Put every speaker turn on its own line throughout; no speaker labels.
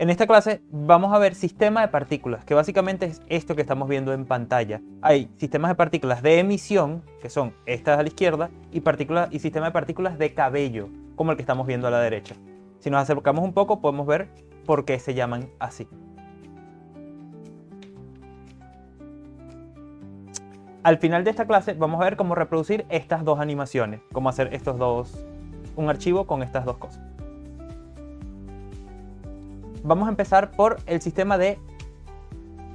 En esta clase vamos a ver sistema de partículas, que básicamente es esto que estamos viendo en pantalla. Hay sistemas de partículas de emisión, que son estas a la izquierda, y sistema de partículas de cabello, como el que estamos viendo a la derecha. Si nos acercamos un poco podemos ver por qué se llaman así. Al final de esta clase vamos a ver cómo reproducir estas dos animaciones, cómo hacer un archivo con estas dos cosas. Vamos a empezar por el sistema de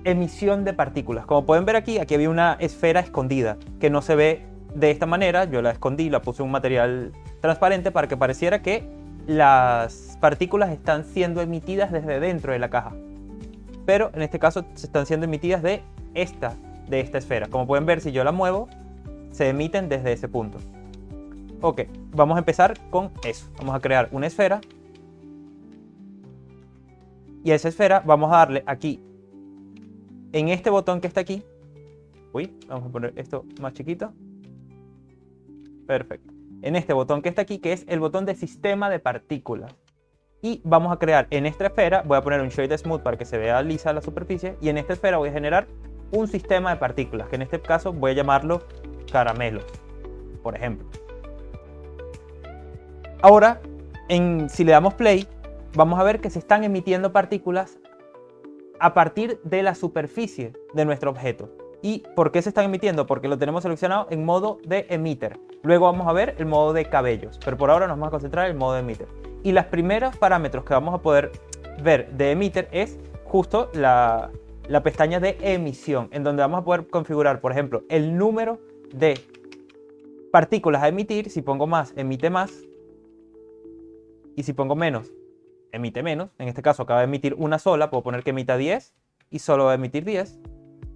emisión de partículas. Como pueden ver aquí había una esfera escondida que no se ve de esta manera. Yo la escondí, la puse en un material transparente para que pareciera que las partículas están siendo emitidas desde dentro de la caja. Pero en este caso se están siendo emitidas de esta esfera. Como pueden ver, si yo la muevo, se emiten desde ese punto. Ok, vamos a empezar con eso. Vamos a crear una esfera. Y a esa esfera vamos a darle aquí, en este botón que está aquí. Uy, vamos a poner esto más chiquito. Perfecto. En este botón que está aquí, que es el botón de sistema de partículas. Y vamos a crear en esta esfera, voy a poner un Shade Smooth para que se vea lisa la superficie. Y en esta esfera voy a generar un sistema de partículas, que en este caso voy a llamarlo caramelos, por ejemplo. Ahora, si le damos play, vamos a ver que se están emitiendo partículas a partir de la superficie de nuestro objeto. ¿Y por qué se están emitiendo? Porque lo tenemos seleccionado en modo de emitter. Luego vamos a ver el modo de cabellos, pero por ahora nos vamos a concentrar en el modo de emitter. Y los primeros parámetros que vamos a poder ver de emitter es justo la pestaña de emisión, en donde vamos a poder configurar, por ejemplo, el número de partículas a emitir. Si pongo más, emite más. Y si pongo menos, emite menos. En este caso acaba de emitir una sola, puedo poner que emita 10 y solo va a emitir 10.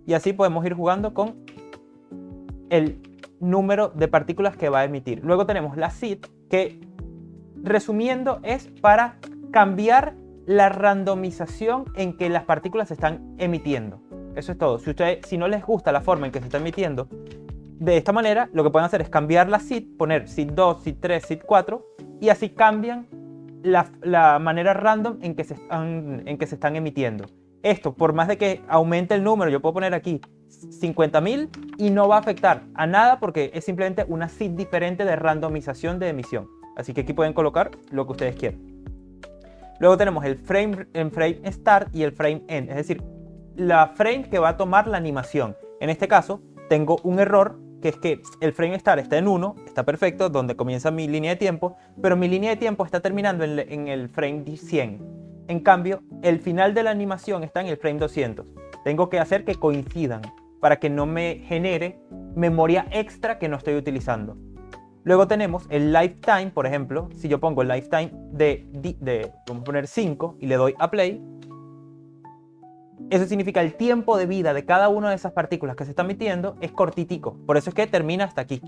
Y así podemos ir jugando con el número de partículas que va a emitir. Luego tenemos la SID, que resumiendo es para cambiar la randomización en que las partículas se están emitiendo. Eso es todo. Si no les gusta la forma en que se está emitiendo de esta manera, lo que pueden hacer es cambiar la SID, poner SID 2, SID 3, SID 4 y así cambian la manera random en que se están emitiendo. Esto, por más de que aumente el número, yo puedo poner aquí 50.000 y no va a afectar a nada porque es simplemente una SID diferente de randomización de emisión. Así que aquí pueden colocar lo que ustedes quieran. Luego tenemos el frame start y el frame end, es decir, la frame que va a tomar la animación. En este caso, tengo un error, que es que el frame start está en 1, está perfecto, donde comienza mi línea de tiempo, pero mi línea de tiempo está terminando en el frame 100. En cambio, el final de la animación está en el frame 200. Tengo que hacer que coincidan para que no me genere memoria extra que no estoy utilizando. Luego tenemos el lifetime, por ejemplo, si yo pongo el lifetime vamos a poner 5 y le doy a play, eso significa el tiempo de vida de cada una de esas partículas que se están emitiendo es cortitico, por eso es que termina hasta aquí.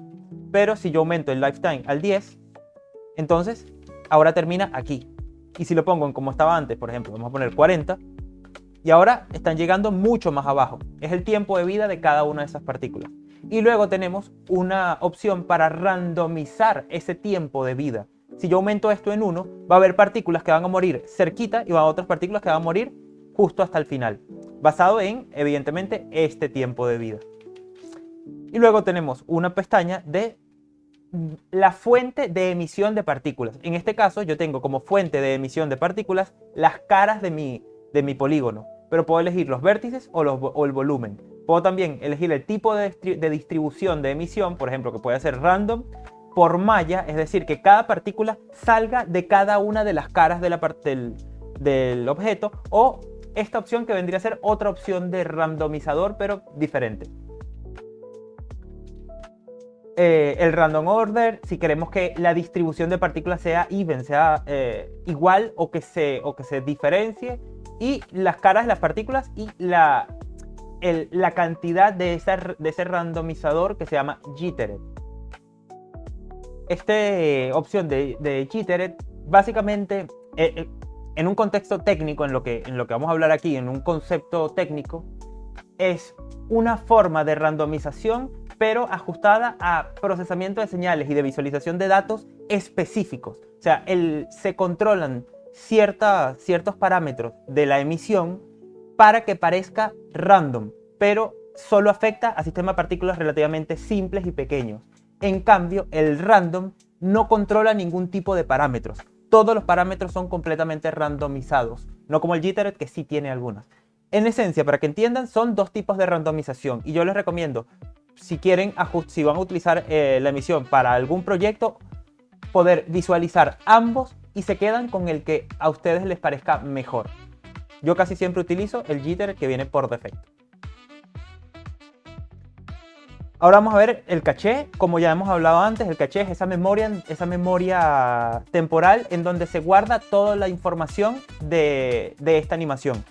Pero si yo aumento el lifetime al 10, entonces ahora termina aquí. Y si lo pongo en como estaba antes, por ejemplo, vamos a poner 40, y ahora están llegando mucho más abajo. Es el tiempo de vida de cada una de esas partículas. Y luego tenemos una opción para randomizar ese tiempo de vida. Si yo aumento esto en 1, va a haber partículas que van a morir cerquita y va a haber otras partículas que van a morir justo hasta el final, basado en, evidentemente, este tiempo de vida. Y luego tenemos una pestaña de la fuente de emisión de partículas. En este caso yo tengo como fuente de emisión de partículas las caras de mi polígono, pero puedo elegir los vértices o el volumen. Puedo también elegir el tipo de distribución de emisión, por ejemplo, que puede ser random por malla, es decir, que cada partícula salga de cada una de las caras del objeto, o esta opción que vendría a ser otra opción de randomizador, pero diferente. El random order, si queremos que la distribución de partículas sea even, sea igual o que se diferencie, y las caras de las partículas y la cantidad de ese randomizador que se llama jitter. Esta opción de jitter básicamente en un contexto técnico, en lo que vamos a hablar aquí, en un concepto técnico, es una forma de randomización pero ajustada a procesamiento de señales y de visualización de datos específicos. O sea, se controlan ciertos parámetros de la emisión para que parezca random, pero solo afecta a sistemas de partículas relativamente simples y pequeños. En cambio, el random no controla ningún tipo de parámetros. Todos los parámetros son completamente randomizados, no como el jitter que sí tiene algunas. En esencia, para que entiendan, son dos tipos de randomización y yo les recomiendo, si van a utilizar la emisión para algún proyecto, poder visualizar ambos y se quedan con el que a ustedes les parezca mejor. Yo casi siempre utilizo el jitter que viene por defecto. Ahora vamos a ver el caché. Como ya hemos hablado antes, el caché es esa memoria temporal en donde se guarda toda la información de esta animación.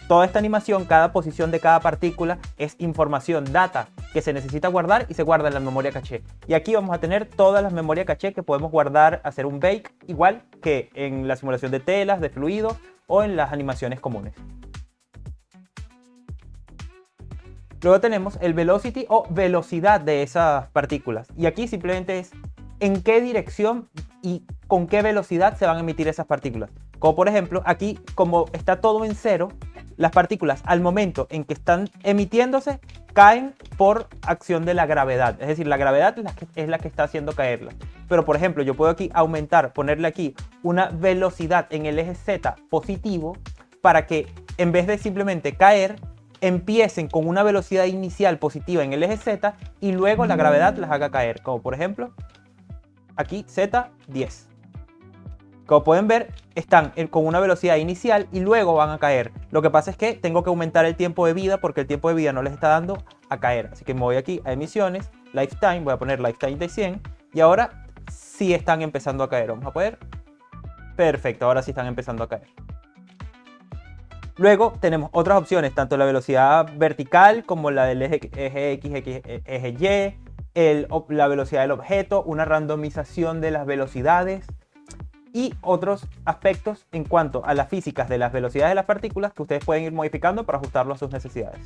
Toda esta animación, cada posición de cada partícula es información, data, que se necesita guardar y se guarda en la memoria caché. Y aquí vamos a tener todas las memorias caché que podemos guardar, hacer un bake, igual que en la simulación de telas, de fluidos o en las animaciones comunes. Luego tenemos el velocity o velocidad de esas partículas. Y aquí simplemente es en qué dirección y con qué velocidad se van a emitir esas partículas. Como por ejemplo, aquí como está todo en cero, las partículas al momento en que están emitiéndose caen por acción de la gravedad. Es decir, la gravedad es la que está haciendo caerlas. Pero por ejemplo, yo puedo aquí aumentar, ponerle aquí una velocidad en el eje Z positivo para que en vez de simplemente caer, empiecen con una velocidad inicial positiva en el eje Z y luego la gravedad las haga caer, como por ejemplo aquí Z10. Como pueden ver, están con una velocidad inicial y luego van a caer. Lo que pasa es que tengo que aumentar el tiempo de vida porque el tiempo de vida no les está dando a caer. Así que me voy aquí a emisiones, lifetime, voy a poner lifetime de 100 y ahora sí están empezando a caer. Vamos a poder. Perfecto, ahora sí están empezando a caer. Luego tenemos otras opciones, tanto la velocidad vertical como la del eje X, eje Y, la velocidad del objeto, una randomización de las velocidades y otros aspectos en cuanto a las físicas de las velocidades de las partículas que ustedes pueden ir modificando para ajustarlo a sus necesidades.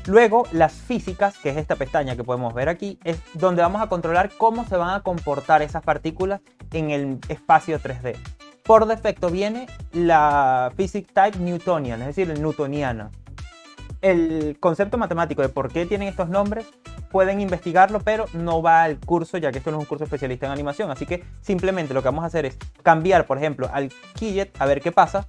Luego, las físicas, que es esta pestaña que podemos ver aquí, es donde vamos a controlar cómo se van a comportar esas partículas en el espacio 3D. Por defecto viene la Physics Type Newtonian, es decir, el newtoniana. El concepto matemático de por qué tienen estos nombres pueden investigarlo, pero no va al curso, ya que esto no es un curso especialista en animación. Así que simplemente lo que vamos a hacer es cambiar, por ejemplo, al Keyjet a ver qué pasa.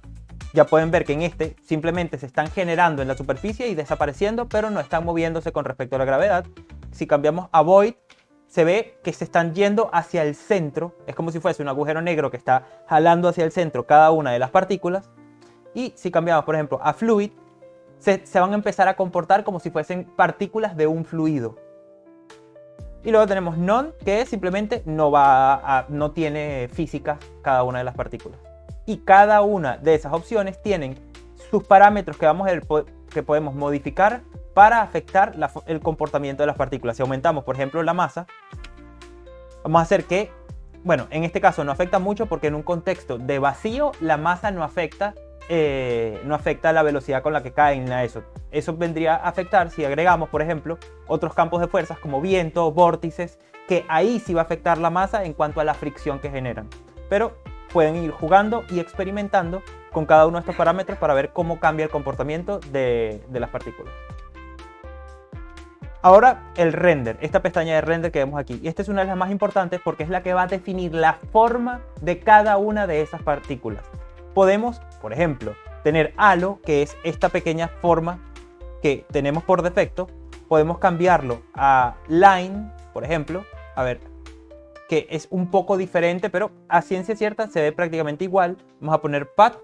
Ya pueden ver que en este simplemente se están generando en la superficie y desapareciendo, pero no están moviéndose con respecto a la gravedad. Si cambiamos a Void, se ve que se están yendo hacia el centro. Es como si fuese un agujero negro que está jalando hacia el centro cada una de las partículas. Y si cambiamos, por ejemplo, a Fluid, se van a empezar a comportar como si fuesen partículas de un fluido. Y luego tenemos None, que simplemente no tiene física cada una de las partículas. Y cada una de esas opciones tienen sus parámetros que podemos modificar para afectar el comportamiento de las partículas. Si aumentamos, por ejemplo, la masa, vamos a hacer que, bueno, en este caso no afecta mucho porque en un contexto de vacío la masa no afecta la velocidad con la que caen eso. Eso vendría a afectar si agregamos, por ejemplo, otros campos de fuerzas como viento, vórtices, que ahí sí va a afectar la masa en cuanto a la fricción que generan. Pero pueden ir jugando y experimentando con cada uno de estos parámetros para ver cómo cambia el comportamiento de las partículas. Ahora el render, esta pestaña de render que vemos aquí. Y esta es una de las más importantes porque es la que va a definir la forma de cada una de esas partículas. Podemos, por ejemplo, tener halo, que es esta pequeña forma que tenemos por defecto. Podemos cambiarlo a line, por ejemplo, a ver, que es un poco diferente, pero a ciencia cierta se ve prácticamente igual. Vamos a poner path.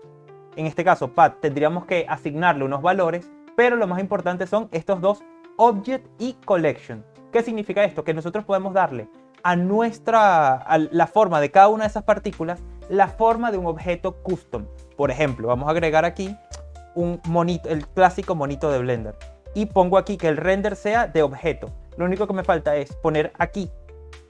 En este caso, path tendríamos que asignarle unos valores, pero lo más importante son estos dos, object y collection. ¿Qué significa esto? Que nosotros podemos darle a la forma de cada una de esas partículas la forma de un objeto custom. Por ejemplo, vamos a agregar aquí un monito, el clásico monito de Blender, y pongo aquí que el render sea de objeto. Lo único que me falta es poner aquí,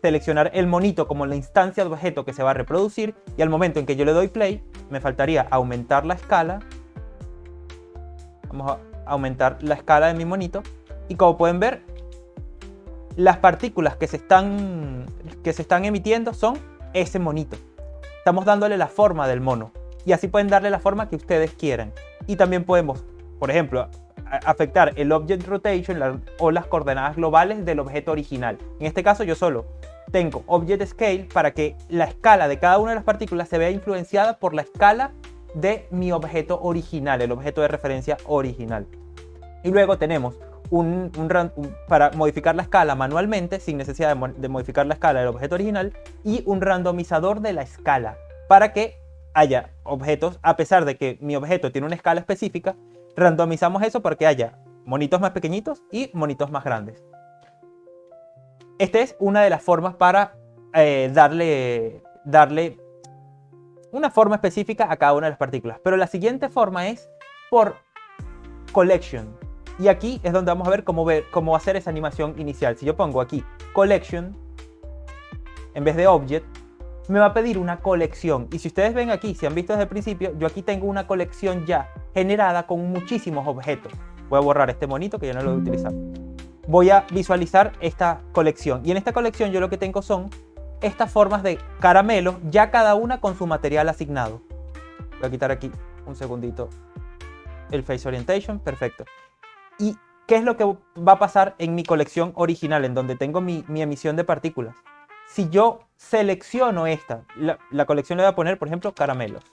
seleccionar el monito como la instancia de objeto que se va a reproducir, y al momento en que yo le doy play me faltaría aumentar la escala. Vamos a aumentar la escala de mi monito y como pueden ver, las partículas que se están emitiendo son ese monito. estamos dándole la forma del mono. Y así pueden darle la forma que ustedes quieran. Y también podemos, por ejemplo, afectar el object rotation o las coordenadas globales del objeto original. En este caso yo solo tengo object scale para que la escala de cada una de las partículas se vea influenciada por la escala de mi objeto original, el objeto de referencia original. Y luego tenemos para modificar la escala manualmente, sin necesidad de modificar la escala del objeto original, y un randomizador de la escala, para que haya objetos, a pesar de que mi objeto tiene una escala específica, randomizamos eso para que haya monitos más pequeñitos y monitos más grandes. Esta es una de las formas para darle una forma específica a cada una de las partículas. Pero la siguiente forma es por collection. Y aquí es donde vamos a ver cómo hacer esa animación inicial. Si yo pongo aquí collection, en vez de object, me va a pedir una colección. Y si ustedes ven aquí, si han visto desde el principio, yo aquí tengo una colección ya generada con muchísimos objetos. Voy a borrar este monito que ya no lo voy a utilizar. Voy a visualizar esta colección. Y en esta colección yo lo que tengo son estas formas de caramelos, ya cada una con su material asignado. Voy a quitar aquí un segundito el Face Orientation. Perfecto. ¿Y qué es lo que va a pasar en mi colección original, en donde tengo mi emisión de partículas? Si yo selecciono esta, la colección le voy a poner, por ejemplo, caramelos.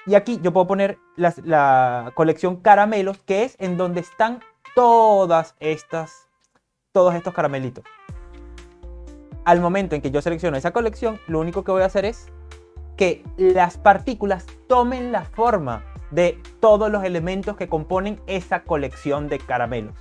Y aquí yo puedo poner la colección caramelos, que es en donde están todos estos caramelitos. Al momento en que yo selecciono esa colección, lo único que voy a hacer es que las partículas tomen la forma de todos los elementos que componen esa colección de caramelos.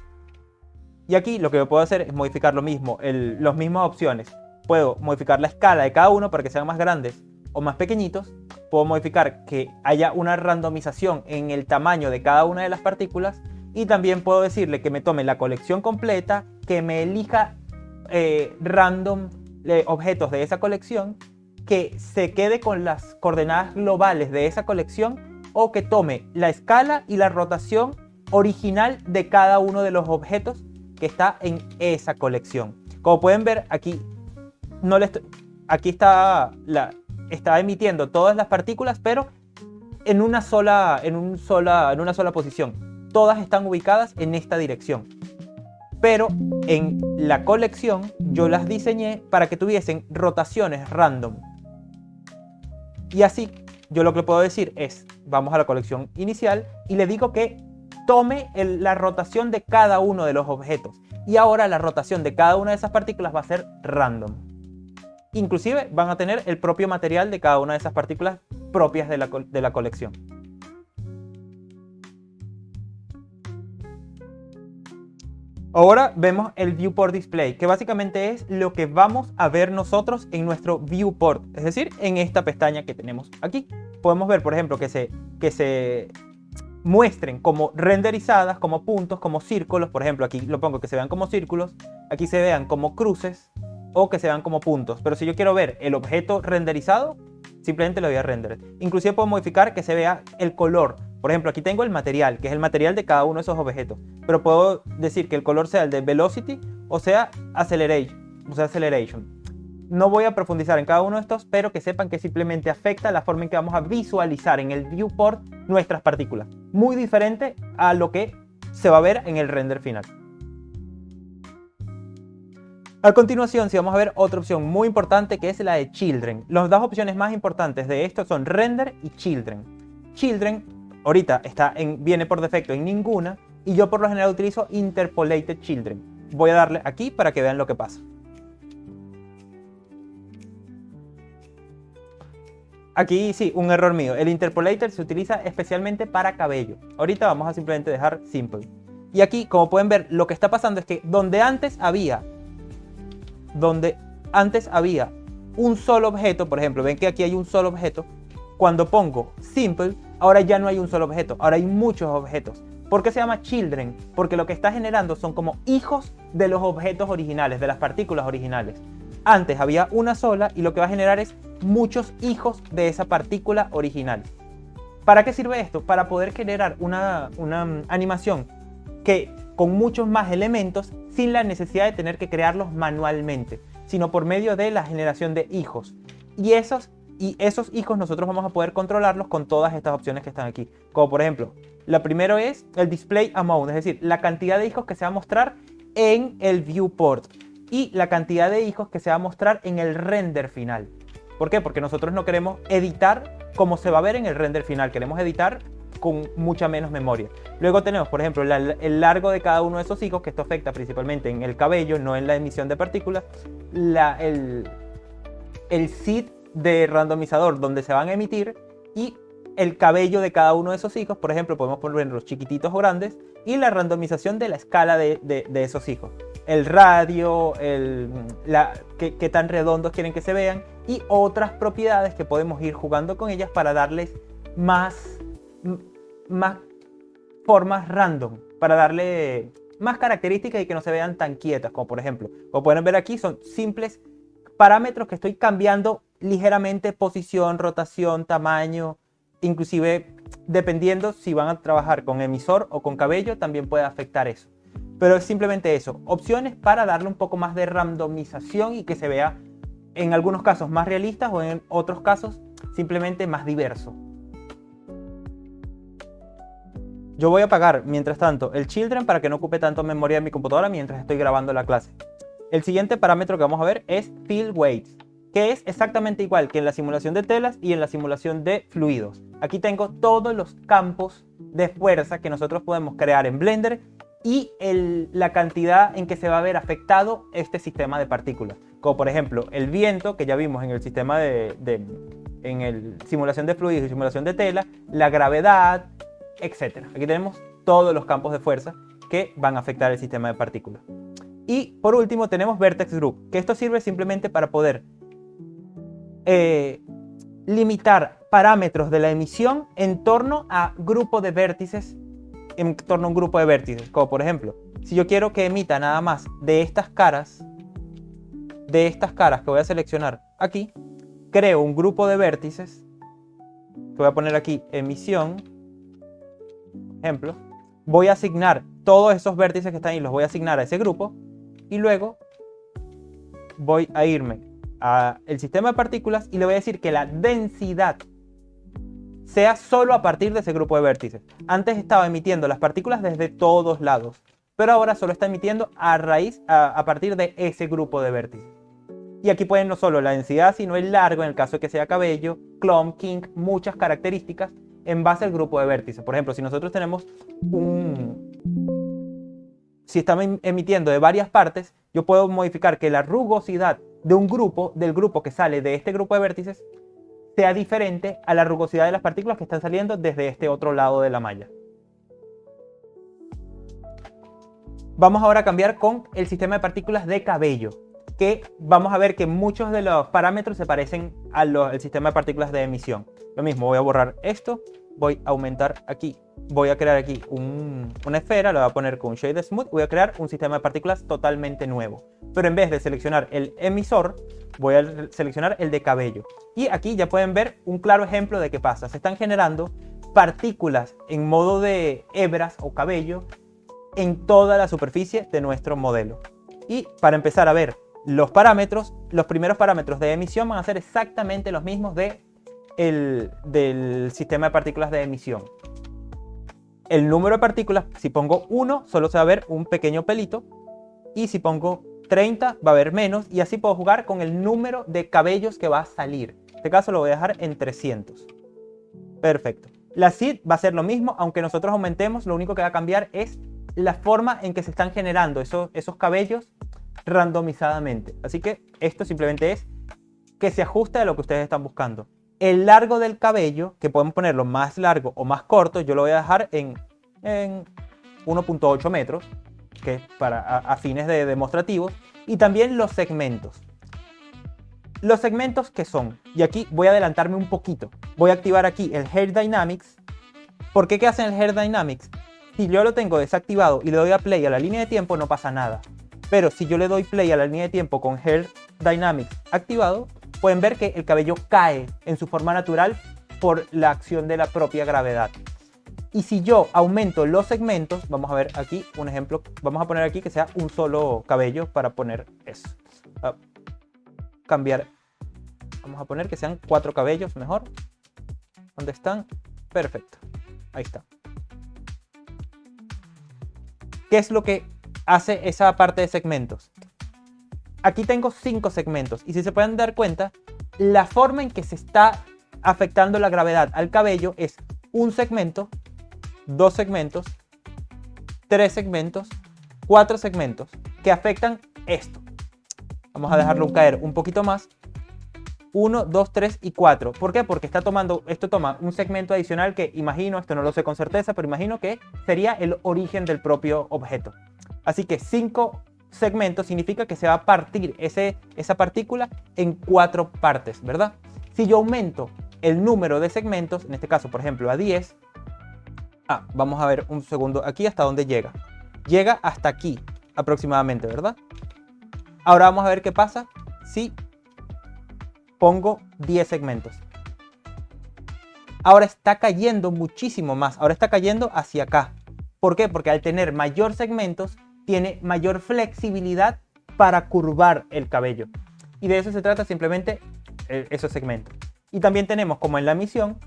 Y aquí lo que yo puedo hacer es modificar lo mismo, las mismas opciones. Puedo modificar la escala de cada uno para que sean más grandes o más pequeñitos. Puedo modificar que haya una randomización en el tamaño de cada una de las partículas. Y también puedo decirle que me tome la colección completa, que me elija random objetos de esa colección, que se quede con las coordenadas globales de esa colección, o que tome la escala y la rotación original de cada uno de los objetos que está en esa colección. Como pueden ver aquí, aquí está emitiendo todas las partículas, pero en una sola posición. Todas están ubicadas en esta dirección. Pero en la colección yo las diseñé para que tuviesen rotaciones random. Y así yo lo que puedo decir es, vamos a la colección inicial y le digo que tome la rotación de cada uno de los objetos. Y ahora la rotación de cada una de esas partículas va a ser random. Inclusive van a tener el propio material de cada una de esas partículas propias de la colección. Ahora vemos el viewport display, que básicamente es lo que vamos a ver nosotros en nuestro viewport, es decir, en esta pestaña que tenemos aquí. Podemos ver, por ejemplo, que se muestren como renderizadas, como puntos, como círculos. Por ejemplo, aquí lo pongo que se vean como círculos, aquí se vean como cruces o que se vean como puntos. Pero si yo quiero ver el objeto renderizado, simplemente le doy a render. Inclusive puedo modificar que se vea el color. Por ejemplo, aquí tengo el material, que es el material de cada uno de esos objetos. Pero puedo decir que el color sea el de velocity o sea acceleration. No voy a profundizar en cada uno de estos, pero que sepan que simplemente afecta la forma en que vamos a visualizar en el viewport nuestras partículas. Muy diferente a lo que se va a ver en el render final. A continuación, sí, vamos a ver otra opción muy importante, que es la de Children. Las dos opciones más importantes de esto son Render y Children. Children ahorita viene por defecto en ninguna, y yo por lo general utilizo Interpolated Children. Voy a darle aquí para que vean lo que pasa. Aquí sí, un error mío. El Interpolator se utiliza especialmente para cabello. Ahorita vamos a simplemente dejar Simple. Y aquí, como pueden ver, lo que está pasando es que donde antes había un solo objeto, por ejemplo, ven que aquí hay un solo objeto, cuando pongo Simple, ahora ya no hay un solo objeto, ahora hay muchos objetos. ¿Por qué se llama Children? Porque lo que está generando son como hijos de los objetos originales, de las partículas originales. Antes había una sola y lo que va a generar es muchos hijos de esa partícula original. ¿Para qué sirve esto? Para poder generar una animación con muchos más elementos sin la necesidad de tener que crearlos manualmente, sino por medio de la generación de hijos. Y esos hijos nosotros vamos a poder controlarlos con todas estas opciones que están aquí. Como por ejemplo, la primera es el display amount, es decir, la cantidad de hijos que se va a mostrar en el viewport y la cantidad de hijos que se va a mostrar en el render final. ¿Por qué? Porque nosotros no queremos editar como se va a ver en el render final, queremos editar con mucha menos memoria. Luego tenemos, por ejemplo, el largo de cada uno de esos hijos, que esto afecta principalmente en el cabello, no en la emisión de partículas, el seed de randomizador donde se van a emitir y el cabello de cada uno de esos hijos. Por ejemplo, podemos poner los chiquititos o grandes y la randomización de la escala de esos hijos. El radio, qué tan redondos quieren que se vean y otras propiedades que podemos ir jugando con ellas para darles más formas random, para darle más características y que no se vean tan quietas, como por ejemplo, como pueden ver aquí, son simples parámetros que estoy cambiando ligeramente: posición, rotación, tamaño, inclusive dependiendo si van a trabajar con emisor o con cabello también puede afectar eso. Pero es simplemente eso, opciones para darle un poco más de randomización y que se vea en algunos casos más realistas o en otros casos simplemente más diverso. Yo voy a apagar mientras tanto el Children para que no ocupe tanto memoria de mi computadora mientras estoy grabando la clase. El siguiente parámetro que vamos a ver es Field Weights, que es exactamente igual que en la simulación de telas y en la simulación de fluidos. Aquí tengo todos los campos de fuerza que nosotros podemos crear en Blender y la cantidad en que se va a ver afectado este sistema de partículas. Como por ejemplo el viento, que ya vimos en el sistema en el simulación de fluidos y simulación de tela, la gravedad, etc. Aquí tenemos todos los campos de fuerza que van a afectar el sistema de partículas. Y por último tenemos Vertex Group, que esto sirve simplemente para poder limitar parámetros de la emisión en torno a grupo de vértices, en torno a un grupo de vértices. Como por ejemplo, si yo quiero que emita nada más de estas caras que voy a seleccionar aquí, creo un grupo de vértices, que voy a poner aquí emisión, ejemplo, voy a asignar todos esos vértices que están ahí, los voy a asignar a ese grupo y luego voy a irme al sistema de partículas y le voy a decir que la densidad sea solo a partir de ese grupo de vértices. Antes estaba emitiendo las partículas desde todos lados, pero ahora solo está emitiendo a partir de ese grupo de vértices. Y aquí pueden no solo la densidad, sino el largo en el caso de que sea cabello, clump, kink, muchas características en base al grupo de vértices. Por ejemplo, si nosotros tenemos si estamos emitiendo de varias partes, yo puedo modificar que la rugosidad de un grupo, del grupo que sale de este grupo de vértices, sea diferente a la rugosidad de las partículas que están saliendo desde este otro lado de la malla. Vamos ahora a cambiar con el sistema de partículas de cabello, que vamos a ver que muchos de los parámetros se parecen al sistema de partículas de emisión. Lo mismo, voy a borrar esto, voy a aumentar aquí, voy a crear aquí una esfera, lo voy a poner con un Shade Smooth, voy a crear un sistema de partículas totalmente nuevo. Pero en vez de seleccionar el emisor, voy a seleccionar el de cabello. Y aquí ya pueden ver un claro ejemplo de qué pasa. Se están generando partículas en modo de hebras o cabello en toda la superficie de nuestro modelo. Y para empezar a ver los parámetros, los primeros parámetros de emisión van a ser exactamente los mismos del sistema de partículas de emisión. El número de partículas, si pongo 1, solo se va a ver un pequeño pelito, y si pongo 30 va a haber menos, y así puedo jugar con el número de cabellos que va a salir. En este caso lo voy a dejar en 300. Perfecto. La seed va a ser lo mismo, aunque nosotros aumentemos, lo único que va a cambiar es la forma en que se están generando esos cabellos randomizadamente. Así que esto simplemente es que se ajuste a lo que ustedes están buscando. El largo del cabello, que podemos ponerlo más largo o más corto, yo lo voy a dejar en 1.8 metros, que para a fines de demostrativos. Y también los segmentos. Los segmentos, ¿qué son? Y aquí voy a adelantarme un poquito. Voy a activar aquí el Hair Dynamics. ¿Por qué? ¿Qué hace el Hair Dynamics? Si yo lo tengo desactivado y le doy a play a la línea de tiempo, no pasa nada. Pero si yo le doy play a la línea de tiempo con Hair Dynamics activado, pueden ver que el cabello cae en su forma natural por la acción de la propia gravedad. Y si yo aumento los segmentos, vamos a ver aquí un ejemplo, vamos a poner aquí que sea un solo cabello para poner eso. Cambiar Vamos a poner que sean 4 cabellos mejor. ¿Dónde están? Perfecto. Ahí está. ¿Qué es lo que hace esa parte de segmentos? Aquí tengo 5 segmentos y si se pueden dar cuenta, la forma en que se está afectando la gravedad al cabello es un segmento, 2 segmentos, 3 segmentos, 4 segmentos que afectan esto. Vamos a dejarlo caer un poquito más. 1, 2, 3 y 4. ¿Por qué? Porque esto toma un segmento adicional que imagino, esto no lo sé con certeza, pero imagino que sería el origen del propio objeto. Así que 5 segmentos significa que se va a partir esa partícula en 4 partes, ¿verdad? Si yo aumento el número de segmentos, en este caso, por ejemplo, a 10, vamos a ver un segundo aquí hasta dónde llega. Llega hasta aquí aproximadamente, ¿verdad? Ahora vamos a ver qué pasa si pongo 10 segmentos. Ahora está cayendo muchísimo más. Ahora está cayendo hacia acá. ¿Por qué? Porque al tener mayor segmentos, tiene mayor flexibilidad para curvar el cabello. Y de eso se trata simplemente esos segmentos. Y también tenemos, como en la emisión,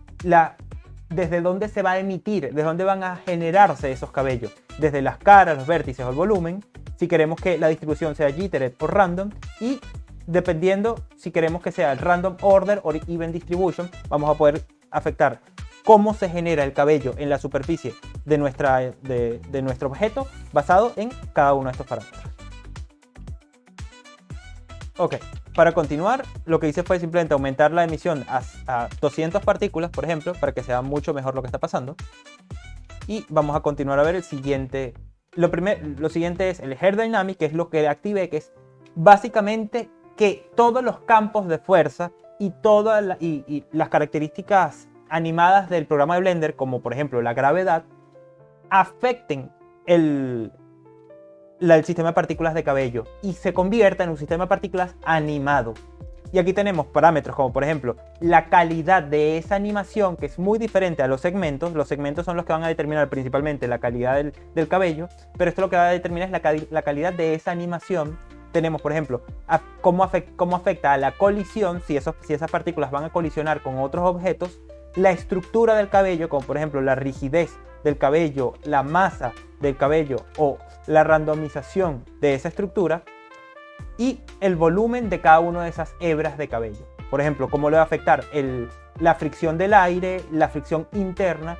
desde dónde se va a emitir, desde dónde van a generarse esos cabellos. Desde las caras, los vértices o el volumen. Si queremos que la distribución sea jittered o random. Y dependiendo si queremos que sea el random order o even distribution, vamos a poder afectar cómo se genera el cabello en la superficie de nuestro objeto basado en cada uno de estos parámetros. Ok, para continuar, lo que hice fue simplemente aumentar la emisión a 200 partículas, por ejemplo, para que sea mucho mejor lo que está pasando. Y vamos a continuar a ver el siguiente. Lo siguiente es el Hair Dynamic, que es lo que activé, que es básicamente que todos los campos de fuerza y las características animadas del programa de Blender, como por ejemplo la gravedad, afecten el sistema de partículas de cabello y se convierta en un sistema de partículas animado. Y aquí tenemos parámetros como por ejemplo la calidad de esa animación, que es muy diferente a los segmentos. Los segmentos son los que van a determinar principalmente la calidad del cabello, pero esto lo que va a determinar es la calidad de esa animación. Tenemos, por ejemplo, cómo afecta a la colisión, si esas partículas van a colisionar con otros objetos, la estructura del cabello, como por ejemplo la rigidez del cabello, la masa del cabello o la randomización de esa estructura, y el volumen de cada una de esas hebras de cabello. Por ejemplo, cómo le va a afectar la fricción del aire, la fricción interna,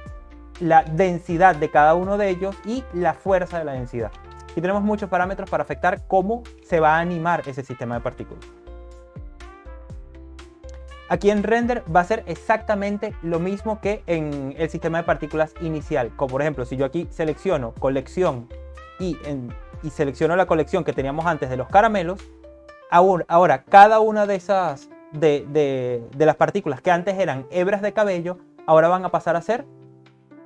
la densidad de cada uno de ellos y la fuerza de la densidad. Y tenemos muchos parámetros para afectar cómo se va a animar ese sistema de partículas. Aquí en Render va a ser exactamente lo mismo que en el sistema de partículas inicial. Como por ejemplo, si yo aquí selecciono colección y selecciono la colección que teníamos antes de los caramelos, ahora cada una de esas de las partículas que antes eran hebras de cabello, ahora van a pasar a ser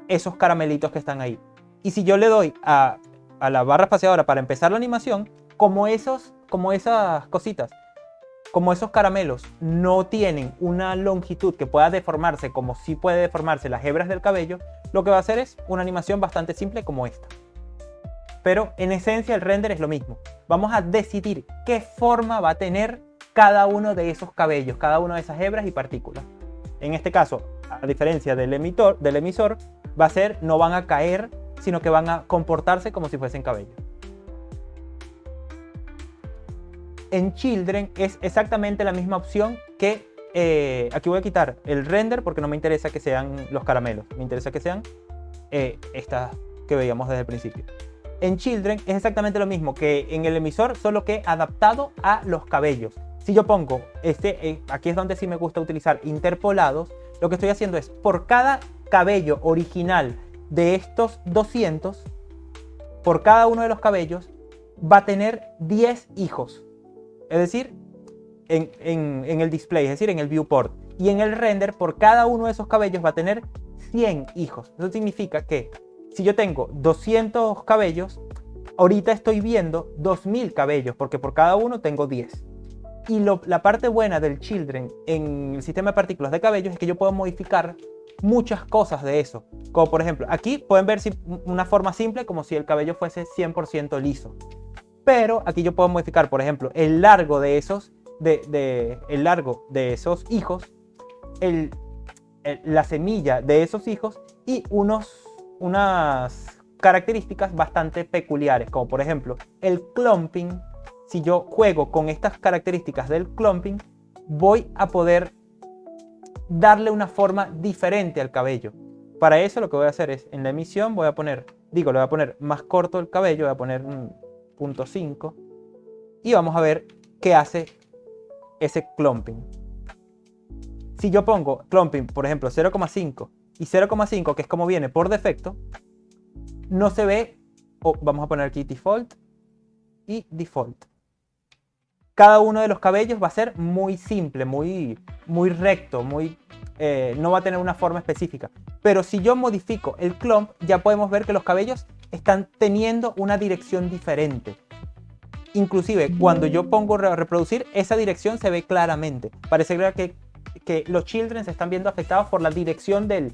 esos caramelitos que están ahí. Y si yo le doy a la barra espaciadora para empezar la animación, como esas cositas, como esos caramelos no tienen una longitud que pueda deformarse como sí puede deformarse las hebras del cabello, lo que va a hacer es una animación bastante simple como esta. Pero en esencia el render es lo mismo. Vamos a decidir qué forma va a tener cada uno de esos cabellos, cada una de esas hebras y partículas. En este caso, a diferencia del emisor, va a ser, no van a caer, sino que van a comportarse como si fuesen cabello. En Children es exactamente la misma opción que aquí voy a quitar el render porque no me interesa que sean los caramelos, me interesa que sean estas que veíamos desde el principio. En Children es exactamente lo mismo que en el emisor, solo que adaptado a los cabellos. Si yo pongo aquí es donde sí me gusta utilizar interpolados, lo que estoy haciendo es por cada cabello original de estos 200, por cada uno de los cabellos va a tener 10 hijos. Es decir, en el display, es decir, en el viewport. Y en el render, por cada uno de esos cabellos va a tener 100 hijos. Eso significa que si yo tengo 200 cabellos, ahorita estoy viendo 2000 cabellos, porque por cada uno tengo 10. Y la parte buena del Children en el sistema de partículas de cabellos es que yo puedo modificar muchas cosas de eso. Como por ejemplo, aquí pueden ver una forma simple como si el cabello fuese 100% liso. Pero aquí yo puedo modificar, por ejemplo, el largo de esos el largo de esos hijos, la semilla de esos hijos y unas características bastante peculiares, como por ejemplo el clumping. Si yo juego con estas características del clumping, voy a poder darle una forma diferente al cabello. Para eso lo que voy a hacer es, en la emisión le voy a poner más corto el cabello, voy a poner un 0.5 y vamos a ver qué hace ese clumping. Si yo pongo clumping, por ejemplo, 0.5 y 0.5, que es como viene por defecto, no se ve, vamos a poner aquí default y default. Cada uno de los cabellos va a ser muy simple, muy recto, no va a tener una forma específica. Pero si yo modifico el clump, ya podemos ver que los cabellos están teniendo una dirección diferente. Inclusive cuando yo pongo reproducir, esa dirección se ve claramente. Parece que los children se están viendo afectados por la dirección del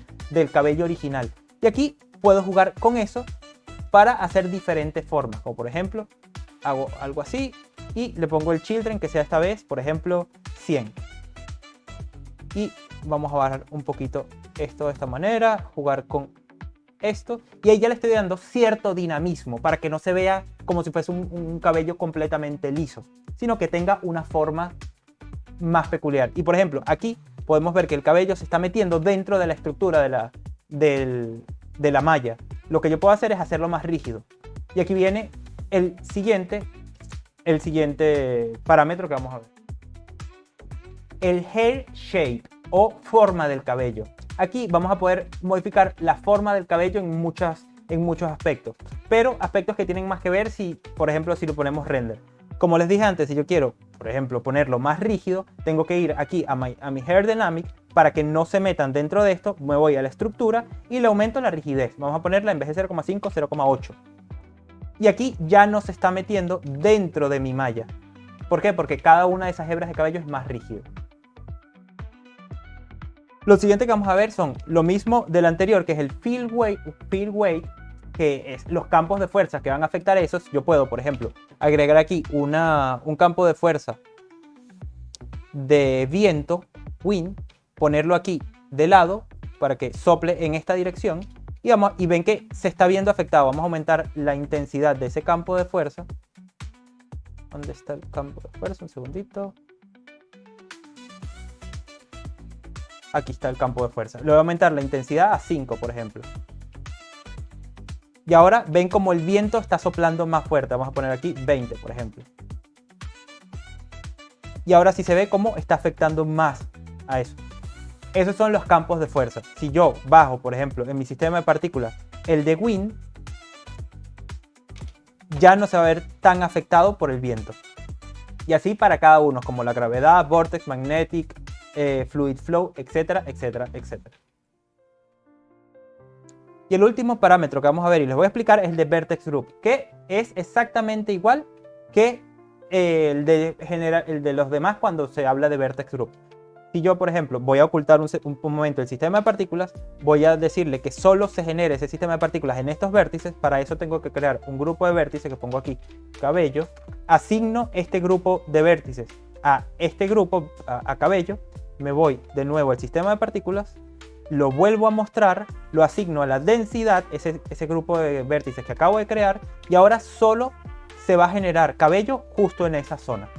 cabello original. Y aquí puedo jugar con eso para hacer diferentes formas. Como por ejemplo, hago algo así y le pongo el children que sea esta vez, por ejemplo, 100. Y vamos a bajar un poquito esto de esta manera, jugar con esto. Y ahí ya le estoy dando cierto dinamismo para que no se vea como si fuese un cabello completamente liso, sino que tenga una forma más peculiar. Y por ejemplo, aquí podemos ver que el cabello se está metiendo dentro de la estructura de la malla. Lo que yo puedo hacer es hacerlo más rígido. Y aquí viene el siguiente parámetro que vamos a ver. El hair shape o forma del cabello. Aquí vamos a poder modificar la forma del cabello en muchos aspectos. Pero aspectos que tienen más que ver si, por ejemplo, si lo ponemos render. Como les dije antes, si yo quiero, por ejemplo, ponerlo más rígido, tengo que ir aquí a mi Hair Dynamic para que no se metan dentro de esto. Me voy a la estructura y le aumento la rigidez. Vamos a ponerla en vez de 0.5, 0.8. Y aquí ya no se está metiendo dentro de mi malla. ¿Por qué? Porque cada una de esas hebras de cabello es más rígido. Lo siguiente que vamos a ver son lo mismo del anterior, que es el field weight, que es los campos de fuerza que van a afectar a esos. Yo puedo, por ejemplo, agregar aquí un campo de fuerza de viento, wind, ponerlo aquí de lado para que sople en esta dirección y ven que se está viendo afectado. Vamos a aumentar la intensidad de ese campo de fuerza. ¿Dónde está el campo de fuerza? Un segundito. Aquí está el campo de fuerza. Le voy a aumentar la intensidad a 5, por ejemplo. Y ahora ven como el viento está soplando más fuerte. Vamos a poner aquí 20, por ejemplo. Y ahora sí se ve cómo está afectando más a eso. Esos son los campos de fuerza. Si yo bajo, por ejemplo, en mi sistema de partículas, el de wind, ya no se va a ver tan afectado por el viento. Y así para cada uno, como la gravedad, vortex, magnetic, fluid flow, etcétera, etcétera, etcétera. Y el último parámetro que vamos a ver y les voy a explicar es el de Vertex Group, que es exactamente igual que el de los demás cuando se habla de Vertex Group. Si yo, por ejemplo, voy a ocultar un momento el sistema de partículas, voy a decirle que solo se genere ese sistema de partículas en estos vértices. Para eso tengo que crear un grupo de vértices que pongo aquí, cabello. Asigno este grupo de vértices a este grupo, a cabello. Me voy de nuevo al sistema de partículas, lo vuelvo a mostrar, lo asigno a la densidad, ese grupo de vértices que acabo de crear, y ahora solo se va a generar cabello justo en esa zona.